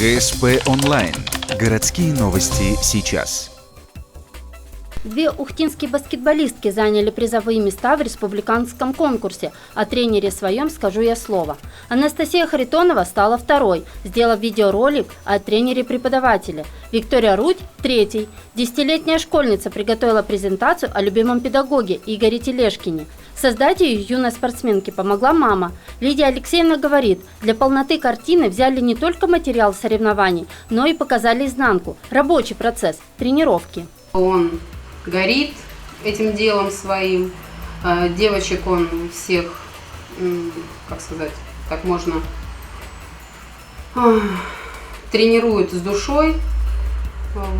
ГСП онлайн. Городские новости сейчас. Две ухтинские баскетболистки заняли призовые места в республиканском конкурсе. О тренере своем скажу я слово. Анастасия Харитонова стала второй, сделав видеоролик о тренере-преподавателе. Виктория Рудь – третий. Десятилетняя школьница приготовила презентацию о любимом педагоге Игоре Телешкине. Создать ее юной спортсменке помогла мама. Лидия Алексеевна говорит, для полноты картины взяли не только материал соревнований, но и показали изнанку, рабочий процесс, тренировки. Он горит этим делом своим. Девочек он всех, как сказать, так можно, тренирует с душой.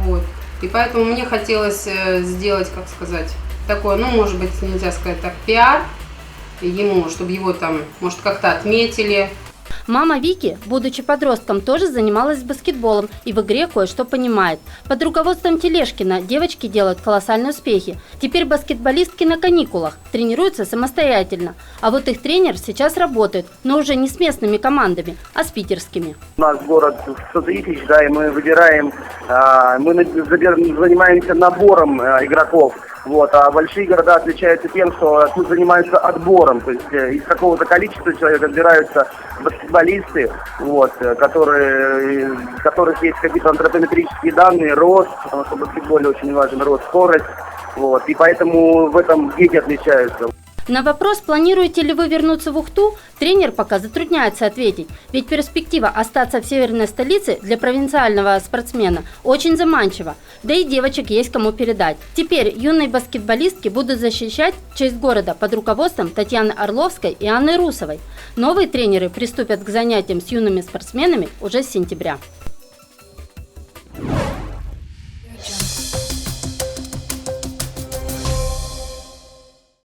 Вот. И поэтому мне хотелось сделать, как сказать, такое, ну, может быть, нельзя сказать так, пиар ему, чтобы его там, может, как-то отметили. Мама Вики, будучи подростком, тоже занималась баскетболом и в игре кое-что понимает. Под руководством Телешкина девочки делают колоссальные успехи. Теперь баскетболистки на каникулах, тренируются самостоятельно. А вот их тренер сейчас работает, но уже не с местными командами, а с питерскими. У нас город 100 тысяч, да, и мы выбираем, мы занимаемся набором игроков. Вот, а большие города отличаются тем, что тут занимаются отбором, то есть из какого-то количества человек отбираются баскетболисты, вот, у которых есть какие-то антропометрические данные, рост, потому что в баскетболе очень важен рост, скорость, вот, и поэтому в этом дети отличаются. На вопрос, планируете ли вы вернуться в Ухту, тренер пока затрудняется ответить, ведь перспектива остаться в северной столице для провинциального спортсмена очень заманчива, да и девочек есть кому передать. Теперь юные баскетболистки будут защищать честь города под руководством Татьяны Орловской и Анны Русовой. Новые тренеры приступят к занятиям с юными спортсменами уже с сентября.